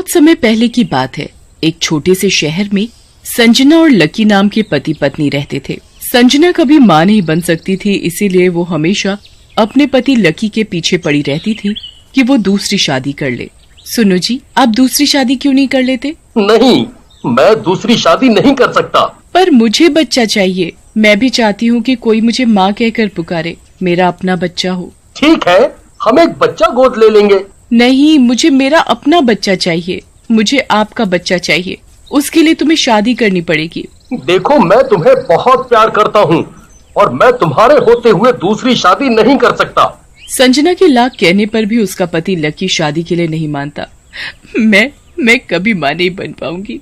बहुत समय पहले की बात है। एक छोटे से शहर में संजना और लकी नाम के पति पत्नी रहते थे। संजना कभी माँ नहीं बन सकती थी, इसीलिए वो हमेशा अपने पति लकी के पीछे पड़ी रहती थी कि वो दूसरी शादी कर ले। सुनो जी, आप दूसरी शादी क्यों नहीं कर लेते? नहीं, मैं दूसरी शादी नहीं कर सकता। पर मुझे बच्चा चाहिए। मैं भी चाहती हूँ कि कोई मुझे माँ कहकर पुकारे, मेरा अपना बच्चा हो। ठीक है, हम एक बच्चा गोद ले लेंगे। नहीं, मुझे मेरा अपना बच्चा चाहिए। मुझे आपका बच्चा चाहिए। उसके लिए तुम्हें शादी करनी पड़ेगी। देखो, मैं तुम्हें बहुत प्यार करता हूँ और मैं तुम्हारे होते हुए दूसरी शादी नहीं कर सकता। संजना के लाख कहने पर भी उसका पति लकी शादी के लिए नहीं मानता। मैं कभी माँ नहीं बन पाऊंगी।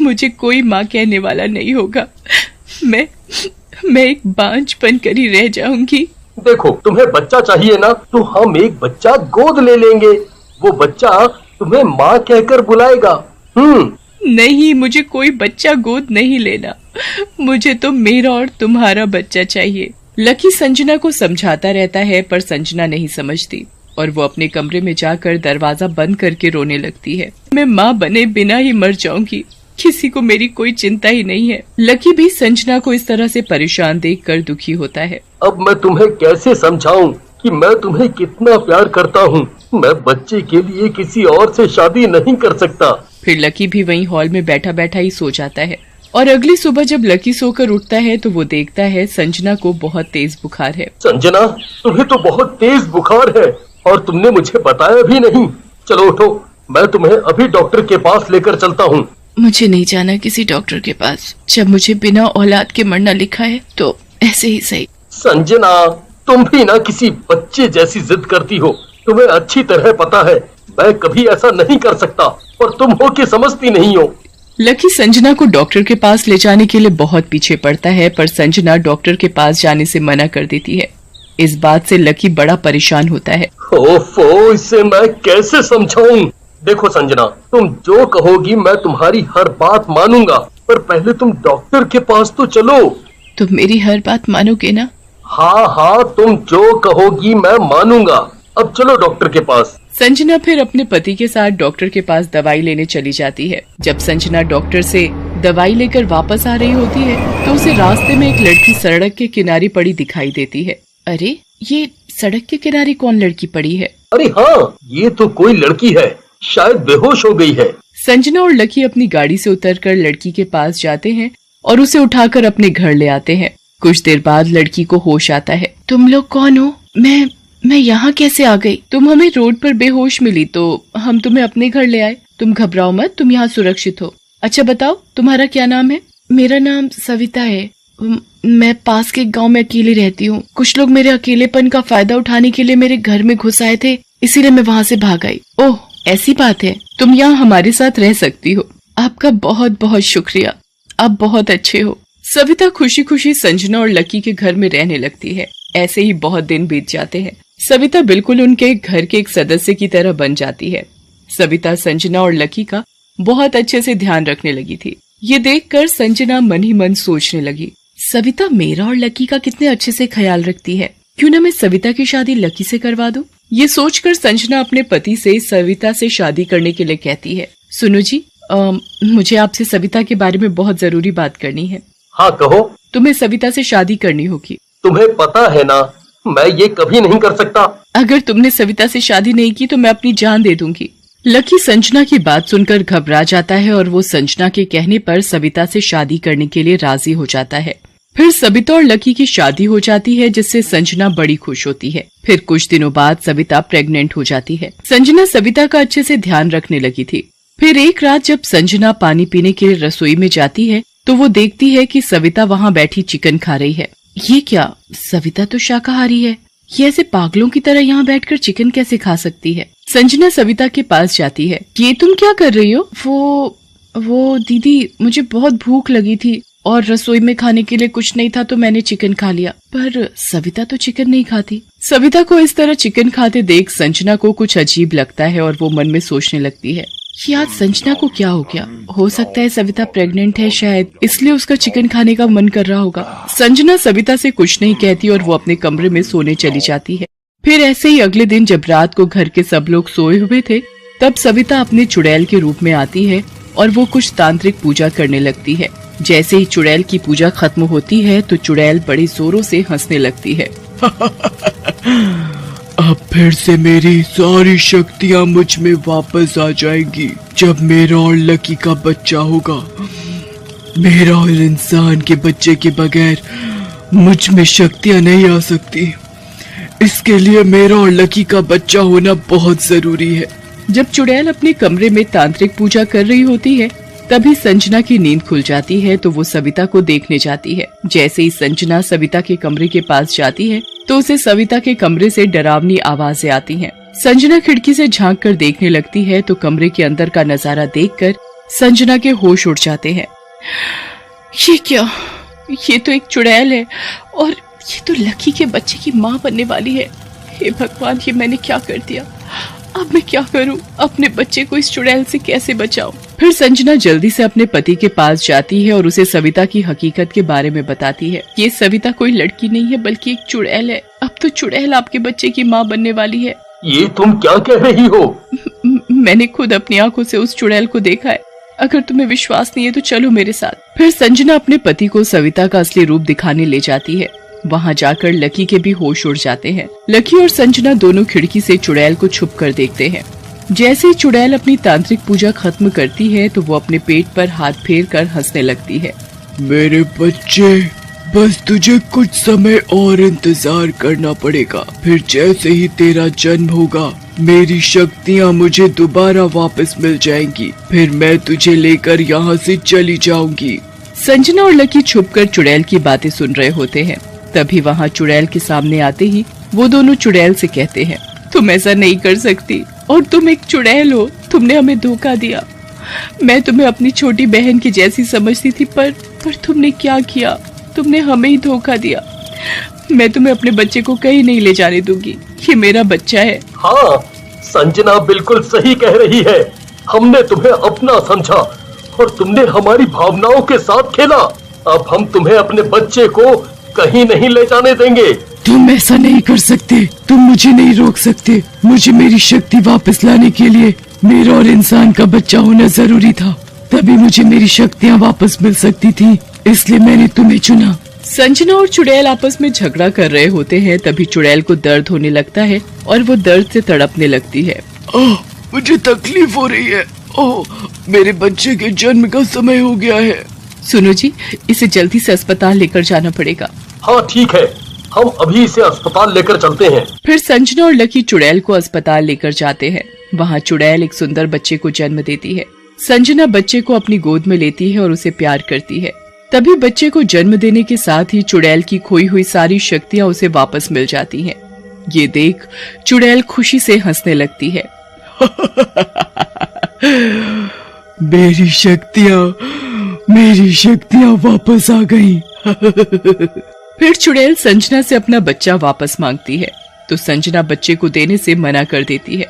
मुझे कोई माँ कहने वाला नहीं होगा। मैं एक बांझ बनकर ही रह जाऊंगी। देखो, तुम्हें बच्चा चाहिए ना, तो हम एक बच्चा गोद ले लेंगे। वो बच्चा तुम्हें माँ कहकर बुलाएगा। नहीं, मुझे कोई बच्चा गोद नहीं लेना। मुझे तो मेरा और तुम्हारा बच्चा चाहिए। लकी संजना को समझाता रहता है, पर संजना नहीं समझती और वो अपने कमरे में जाकर दरवाजा बंद करके रोने लगती है। मैं माँ बने बिना ही मर जाऊंगी। किसी को मेरी कोई चिंता ही नहीं है। लकी भी संजना को इस तरह से परेशान देखकर दुखी होता है। अब मैं तुम्हें कैसे समझाऊं कि मैं तुम्हें कितना प्यार करता हूँ। मैं बच्चे के लिए किसी और से शादी नहीं कर सकता। फिर लकी भी वहीं हॉल में बैठा बैठा ही सो जाता है और अगली सुबह जब लकी सोकर उठता है तो वो देखता है संजना को बहुत तेज बुखार है। संजना, तुम्हें तो बहुत तेज बुखार है और तुमने मुझे बताया भी नहीं। चलो उठो, मैं तुम्हें अभी डॉक्टर के पास लेकर चलता हूँ। मुझे नहीं जाना किसी डॉक्टर के पास। जब मुझे बिना औलाद के मरना लिखा है तो ऐसे ही सही। संजना, तुम भी ना किसी बच्चे जैसी जिद करती हो। तुम्हें अच्छी तरह पता है मैं कभी ऐसा नहीं कर सकता, पर तुम हो कि समझती नहीं हो। लकी संजना को डॉक्टर के पास ले जाने के लिए बहुत पीछे पड़ता है, पर संजना डॉक्टर के पास जाने से मना कर देती है। इस बात से लकी बड़ा परेशान होता है। ओफो, इसे मैं कैसे समझाऊं? देखो संजना, तुम जो कहोगी मैं तुम्हारी हर बात मानूंगा, पर पहले तुम डॉक्टर के पास तो चलो। तुम मेरी हर बात मानोगे ना? हाँ, तुम जो कहोगी मैं मानूंगा। अब चलो डॉक्टर के पास। संजना फिर अपने पति के साथ डॉक्टर के पास दवाई लेने चली जाती है। जब संजना डॉक्टर से दवाई लेकर वापस आ रही होती है तो उसे रास्ते में एक लड़की सड़क के किनारे पड़ी दिखाई देती है। अरे, ये सड़क के किनारे कौन लड़की पड़ी है? अरे हाँ, ये तो कोई लड़की है, शायद बेहोश हो गई है। संजना और लकी अपनी गाड़ी से उतरकर लड़की के पास जाते हैं और उसे उठाकर अपने घर ले आते हैं। कुछ देर बाद लड़की को होश आता है। तुम लोग कौन हो? मैं यहाँ कैसे आ गई? तुम हमें रोड पर बेहोश मिली तो हम तुम्हें अपने घर ले आए। तुम घबराओ मत, तुम यहाँ सुरक्षित हो। अच्छा बताओ, तुम्हारा क्या नाम है? मेरा नाम सविता है। मैं पास के गांव में अकेली रहती हूँ। कुछ लोग मेरे अकेलेपन का फायदा उठाने के लिए मेरे घर में घुस आए थे, इसीलिए मैं वहाँ से भाग आई। ओह, ऐसी बात है। तुम यहाँ हमारे साथ रह सकती हो। आपका बहुत बहुत शुक्रिया, आप बहुत अच्छे हो। सविता खुशी खुशी संजना और लकी के घर में रहने लगती है। ऐसे ही बहुत दिन बीत जाते हैं। सविता बिल्कुल उनके घर के एक सदस्य की तरह बन जाती है। सविता संजना और लकी का बहुत अच्छे से ध्यान रखने लगी थी। ये देखकर संजना मन ही मन सोचने लगी, सविता मेरा और लकी का कितने अच्छे से ख्याल रखती है। क्यों ना मैं सविता की शादी लकी से करवा दूं? ये सोचकर संजना अपने पति से सविता से शादी करने के लिए कहती है। सुनो जी, मुझे आपसे सविता के बारे में बहुत जरूरी बात करनी है। हाँ कहो। तुम्हें सविता से शादी करनी होगी। तुम्हें पता है ना, मैं ये कभी नहीं कर सकता। अगर तुमने सविता से शादी नहीं की तो मैं अपनी जान दे दूंगी। लकी संजना की बात सुनकर घबरा जाता है और वो संजना के कहने पर सविता से शादी करने के लिए राजी हो जाता है। फिर सविता और लकी की शादी हो जाती है, जिससे संजना बड़ी खुश होती है। फिर कुछ दिनों बाद सविता प्रेग्नेंट हो जाती है। संजना सविता का अच्छे से ध्यान रखने लगी थी। फिर एक रात जब संजना पानी पीने के लिए रसोई में जाती है तो वो देखती है कि सविता वहाँ बैठी चिकन खा रही है। ये क्या, सविता तो शाकाहारी है। ये ऐसे पागलों की तरह यहाँ बैठकर चिकन कैसे खा सकती है? संजना सविता के पास जाती है। ये तुम क्या कर रही हो? वो दीदी, मुझे बहुत भूख लगी थी और रसोई में खाने के लिए कुछ नहीं था तो मैंने चिकन खा लिया। पर सविता तो चिकन नहीं खाती। सविता को इस तरह चिकन खाते देख संजना को कुछ अजीब लगता है और वो मन में सोचने लगती है कि आज संजना को क्या हो गया। हो सकता है सविता प्रेग्नेंट है, शायद इसलिए उसका चिकन खाने का मन कर रहा होगा। संजना सविता से कुछ नहीं कहती और वो अपने कमरे में सोने चली जाती है। फिर ऐसे ही अगले दिन जब रात को घर के सब लोग सोए हुए थे तब सविता अपने चुड़ैल के रूप में आती है और वो कुछ तांत्रिक पूजा करने लगती है। जैसे ही चुड़ैल की पूजा खत्म होती है तो चुड़ैल बड़े जोरों से हंसने लगती है। अब फिर से मेरी सारी शक्तियाँ मुझ में वापस आ जाएंगी जब मेरा और लकी का बच्चा होगा। मेरा और इंसान के बच्चे के बगैर मुझ में शक्तियाँ नहीं आ सकती। इसके लिए मेरा और लकी का बच्चा होना बहुत जरूरी है। जब चुड़ैल अपने कमरे में तांत्रिक पूजा कर रही होती है तभी संजना की नींद खुल जाती है तो वो सविता को देखने जाती है। जैसे ही संजना सविता के कमरे के पास जाती है तो उसे सविता के कमरे से डरावनी आवाजें आती हैं। संजना खिड़की से झांक कर देखने लगती है तो कमरे के अंदर का नजारा देखकर संजना के होश उड़ जाते हैं। ये क्या? ये तो एक चुड़ैल है और ये तो लकी के बच्चे की माँ बनने वाली है। हे भगवान, ये मैंने क्या कर दिया? अब मैं क्या करूं? अपने बच्चे को इस चुड़ैल से कैसे बचाऊं? फिर संजना जल्दी से अपने पति के पास जाती है और उसे सविता की हकीकत के बारे में बताती है। ये सविता कोई लड़की नहीं है बल्कि एक चुड़ैल है। अब तो चुड़ैल आपके बच्चे की माँ बनने वाली है। ये तुम क्या कह रही हो? मैंने खुद अपनी आंखों से उस चुड़ैल को देखा है। अगर तुम्हें विश्वास नहीं है तो चलो मेरे साथ। फिर संजना अपने पति को सविता का असली रूप दिखाने ले जाती है। वहाँ जाकर लकी के भी होश उड़ जाते हैं। लकी और संजना दोनों खिड़की से चुड़ैल को छुप कर देखते हैं। जैसे ही चुड़ैल अपनी तांत्रिक पूजा खत्म करती है तो वो अपने पेट पर हाथ फेर कर हंसने लगती है। मेरे बच्चे, बस तुझे कुछ समय और इंतजार करना पड़ेगा। फिर जैसे ही तेरा जन्म होगा मेरी शक्तियाँ मुझे दोबारा वापस मिल जाएंगी। फिर मैं तुझे लेकर यहाँ से चली जाऊंगी। संजना और लकी छुपकर चुड़ैल की बातें सुन रहे होते हैं। तभी वहाँ चुड़ैल के सामने आते ही वो दोनों चुड़ैल से कहते हैं, तुम ऐसा नहीं कर सकती और तुम एक चुड़ैल हो। तुमने हमें धोखा दिया। मैं तुम्हें अपनी छोटी बहन की जैसी समझती थी पर तुमने क्या किया? तुमने हमें ही धोखा दिया। मैं तुम्हें अपने बच्चे को कहीं नहीं ले जाने दूंगी। ये मेरा बच्चा है। हाँ, संजना बिल्कुल सही कह रही है। हमने तुम्हें अपना समझा और तुमने हमारी भावनाओं के साथ खेला। अब हम तुम्हें अपने बच्चे को कहीं नहीं ले जाने देंगे। तुम ऐसा नहीं कर सकते। तुम मुझे नहीं रोक सकते। मुझे मेरी शक्ति वापस लाने के लिए मेरा और इंसान का बच्चा होना जरूरी था। तभी मुझे मेरी शक्तियाँ वापस मिल सकती थी, इसलिए मैंने तुम्हें चुना। संजना और चुड़ैल आपस में झगड़ा कर रहे होते हैं। तभी चुड़ैल को दर्द होने लगता है और वो दर्द से तड़पने लगती है। मुझे तकलीफ हो रही है। मेरे बच्चे के जन्म का समय हो गया है। सुनो जी, इसे जल्दी से अस्पताल लेकर जाना पड़ेगा। हाँ ठीक है, हम अभी इसे अस्पताल लेकर चलते हैं। फिर संजना और लकी चुड़ैल को अस्पताल लेकर जाते हैं। वहाँ चुड़ैल एक सुंदर बच्चे को जन्म देती है। संजना बच्चे को अपनी गोद में लेती है और उसे प्यार करती है। तभी बच्चे को जन्म देने के साथ ही चुड़ैल की खोई हुई सारी शक्तियाँ उसे वापस मिल जाती हैं। ये देख चुड़ैल खुशी से हंसने लगती है। मेरी शक्तियाँ वापस आ गई। फिर चुड़ैल संजना से अपना बच्चा वापस मांगती है तो संजना बच्चे को देने से मना कर देती है।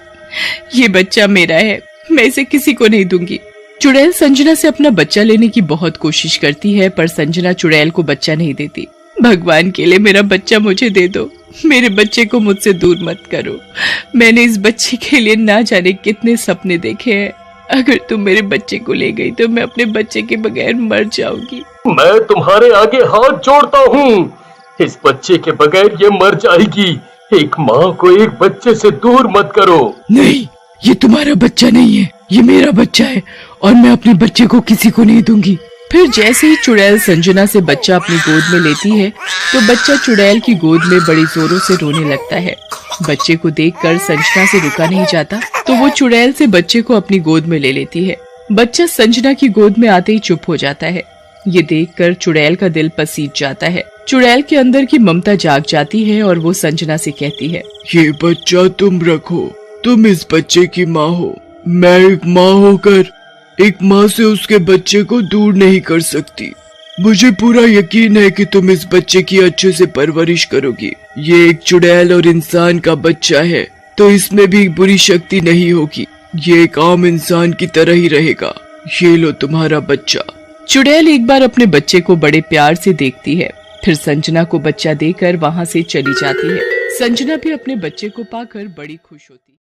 ये बच्चा मेरा है, मैं इसे किसी को नहीं दूंगी। चुड़ैल संजना से अपना बच्चा लेने की बहुत कोशिश करती है पर संजना चुड़ैल को बच्चा नहीं देती। भगवान के लिए मेरा बच्चा मुझे दे दो। मेरे बच्चे को मुझसे दूर मत करो। मैंने इस बच्चे के लिए ना जाने कितने सपने देखे हैं। अगर तुम मेरे बच्चे को ले गई तो मैं अपने बच्चे के बगैर मर जाऊंगी। मैं तुम्हारे आगे हाथ जोड़ता हूँ। इस बच्चे के बगैर ये मर जाएगी। एक माँ को एक बच्चे से दूर मत करो। नहीं, ये तुम्हारा बच्चा नहीं है, ये मेरा बच्चा है और मैं अपने बच्चे को किसी को नहीं दूंगी। फिर जैसे ही चुड़ैल संजना से बच्चा अपनी गोद में लेती है तो बच्चा चुड़ैल की गोद में बड़ी जोरों से रोने लगता है। बच्चे को देखकर संजना से रुका नहीं जाता तो वो चुड़ैल से बच्चे को अपनी गोद में ले लेती है। बच्चा संजना की गोद में आते ही चुप हो जाता है। ये देखकर चुड़ैल का दिल पसीज जाता है। चुड़ैल के अंदर की ममता जाग जाती है और वो संजना से कहती है, ये बच्चा तुम रखो, तुम इस बच्चे की माँ हो। मैं एक माँ होकर एक माँ से उसके बच्चे को दूर नहीं कर सकती। मुझे पूरा यकीन है कि तुम इस बच्चे की अच्छे से परवरिश करोगी। ये एक चुड़ैल और इंसान का बच्चा है तो इसमें भी बुरी शक्ति नहीं होगी। ये एक आम इंसान की तरह ही रहेगा। ये लो तुम्हारा बच्चा। चुड़ैल एक बार अपने बच्चे को बड़े प्यार से देखती है, फिर संजना को बच्चा देकर वहाँ से चली जाती है। संजना भी अपने बच्चे को पाकर बड़ी खुश होती है।